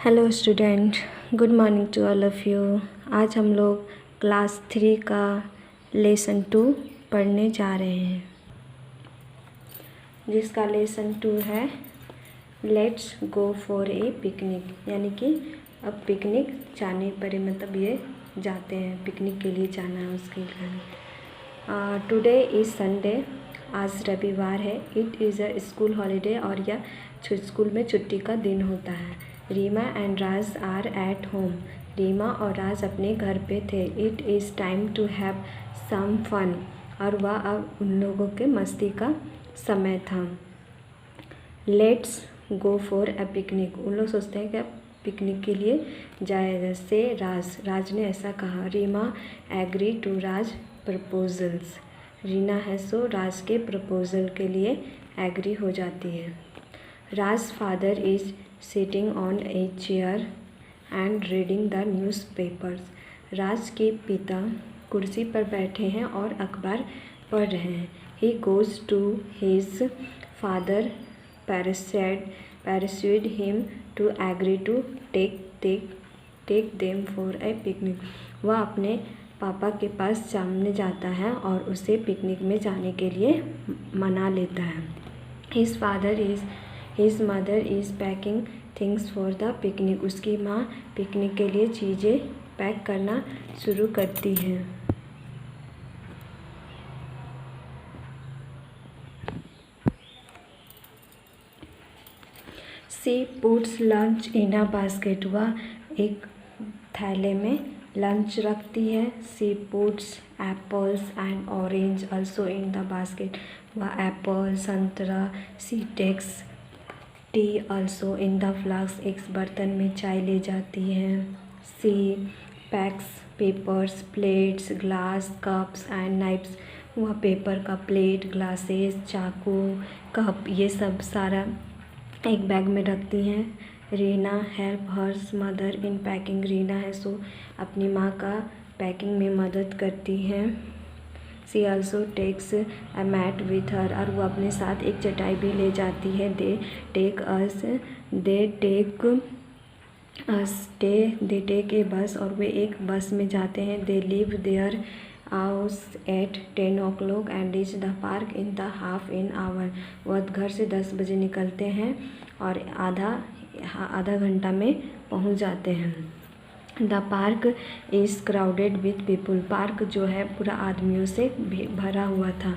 Hello student, good morning to all of you. आज हम लोग क्लास 3 का लेसन 2 पढ़ने जा रहे हैं, जिसका लेसन 2 है let's go for a picnic. यानी कि अब पिकनिक जाने पर मतलब ये जाते हैं, पिकनिक के लिए जाना है उसके लिए। टुडे इज़ संडे, आज रविवार है। It is a school holiday, और यह स्कूल में छुट्टी का दिन होता है। Reema and Raj are at home, Reema और राज अपने घर पे थे। It is time to have some fun, और वह अब उन लोगों के मस्ती का समय था। Let's go for a picnic, उन लोग सोचते हैं कि अब पिकनिक के लिए जाए से राज ने ऐसा कहा। Reema agree to Raj proposals, Reena है सो राज के प्रपोजल के लिए एग्री हो जाती है। Raj father is sitting on a chair and reading the newspapers, Raj के पिता कुर्सी पर बैठे हैं और अखबार पढ़ रहे हैं। He goes to his father persuade him to agree to take them for a picnic, वह अपने पापा के पास सामने जाता है और उसे पिकनिक में जाने के लिए मना लेता है। His mother is packing things for the picnic, उसकी माँ पिकनिक के लिए चीज़ें पैक करना शुरू करती हैं। She puts lunch in a basket, वह एक थैले में लंच रखती है। She puts apples and orange also in the basket, वह एप्पल संतरा। She takes tea also in the flask, एक बर्तन में चाय ले जाती है। She packs papers plates glass cups and knifes, वह पेपर का प्लेट ग्लासेस चाकू कप ये सब सारा एक बैग में रखती हैं। Reena help hers mother in packing, Reena है सो अपनी माँ का पैकिंग में मदद करती हैं। She also takes a mat with her, और वो अपने साथ एक चटाई भी ले जाती है। दे टेक ए बस, और वे एक बस में जाते हैं। They leave their house at 10 o'clock and reach the park in the half an hour, वह घर से 10 बजे निकलते हैं और आधा घंटा में पहुंच जाते हैं। The park is crowded with people, park जो है पूरा आदमियों से भरा हुआ था।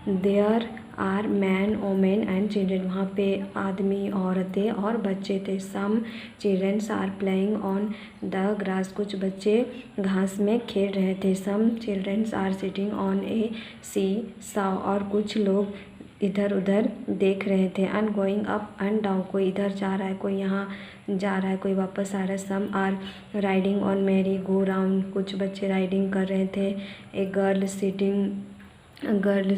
There are man women and children, वहाँ पे आदमी औरतें और बच्चे थे। Some childrens are playing on the grass, कुछ बच्चे घास में खेल रहे थे। Some childrens are sitting on a seesaw, और कुछ लोग इधर उधर देख रहे थे। And going up and down, कोई इधर जा रहा है कोई यहाँ जा रहा है कोई वापस आ रहा है। Some are riding on merry go round, कुछ बच्चे राइडिंग कर रहे थे। A girl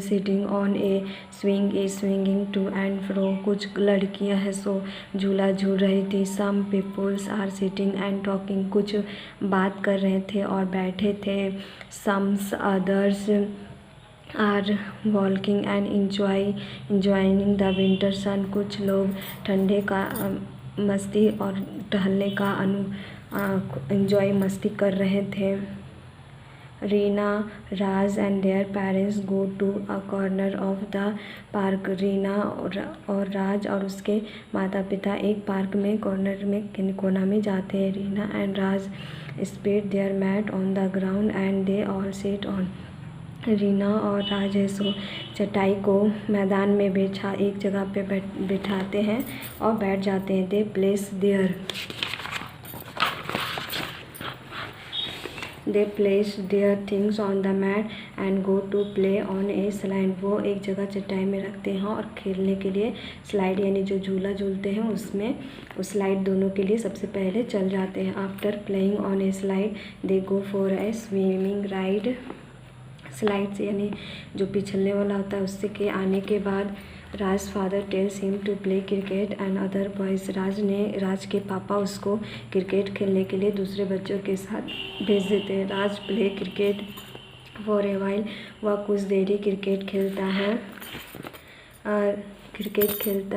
sitting on a swing a swinging to and fro, कुछ लड़कियां हैं सो झूला झूल रही थी। Some peoples are sitting and talking, कुछ बात कर रहे थे और बैठे थे। Some's others are walking and enjoying the winter sun, कुछ लोग ठंडे का मस्ती और टहलने का इंजॉय मस्ती कर रहे थे। Reena Raj and their parents go to a corner of the park, Reena और राज और उसके माता पिता एक पार्क में कॉर्नर में कोना में जाते हैं। Reena and Raj spread their mat on the ground and they all sit on, Reena और राज है सो चटाई को मैदान में एक जगह पे बिठाते हैं और बैठ जाते हैं। They place their things on the mat and go to play on a slide, वो एक जगह चटाई में रखते हैं और खेलने के लिए स्लाइड यानी जो झूला झूलते हैं उसमें उस स्लाइड दोनों के लिए सबसे पहले चल जाते हैं। After playing on a slide they go for a swimming ride, slides यानी जो पिछलने वाला होता है उससे के आने के बाद Raj father tells him to play cricket and other boys, Raj के पापा उसको क्रिकेट खेलने के लिए दूसरे बच्चों के साथ भेज देते हैं। Raj play cricket for a while, वह कुछ देरी क्रिकेट खेलता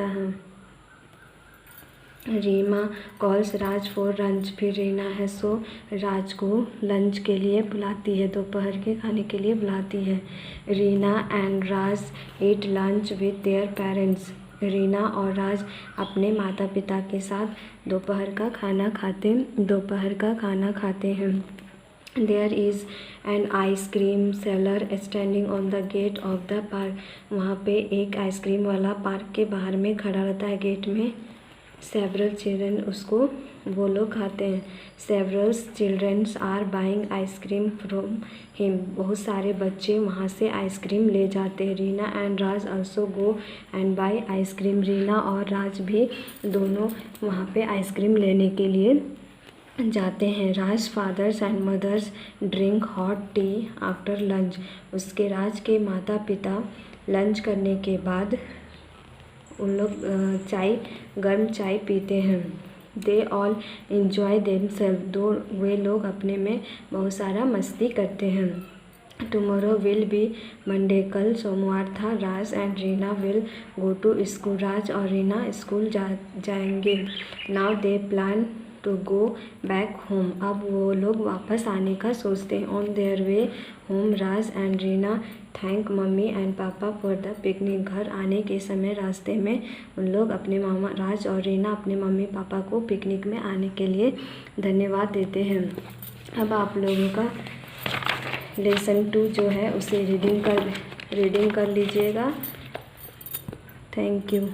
है। Reema calls Raj for lunch. फिर रीना है सो राज को लंच के लिए बुलाती है, दोपहर के खाने के लिए बुलाती है। Reena and Raj eat lunch with their parents. Reena और राज अपने माता पिता के साथ दोपहर का खाना खाते हैं। There is an ice cream seller standing on the gate of the park. वहाँ पे एक आइसक्रीम वाला पार्क के बाहर में खड़ा रहता है गेट में। सेवरल चिल्ड्रन उसको वो लोग खाते हैं। Several childrens are buying ice cream from him. बहुत सारे बच्चे वहाँ से आइसक्रीम ले जाते हैं। Reena and Raj also go and buy ice cream. Reena और राज भी दोनों वहाँ पे आइसक्रीम लेने के लिए जाते हैं। Raj fathers and mothers drink hot tea after lunch. उसके राज के माता पिता लंच करने के बाद उन लोग गर्म चाय पीते हैं। They all enjoy themself. दो वे लोग अपने में बहुत सारा मस्ती करते हैं। Tomorrow will be Monday. कल सोमवार था। Raj and Reena will go to school. Raj और रीना स्कूल जाएंगे। Now they plan to go back home. अब वो लोग वापस आने का सोचते हैं। On their way home Raj and Reena thank mummy and papa for the picnic. घर आने के समय रास्ते में उन लोग अपने राज और रीना अपने मम्मी पापा को पिकनिक में आने के लिए धन्यवाद देते हैं। अब आप लोगों का लेसन 2 जो है उसे रीडिंग कर लीजिएगा। Thank you.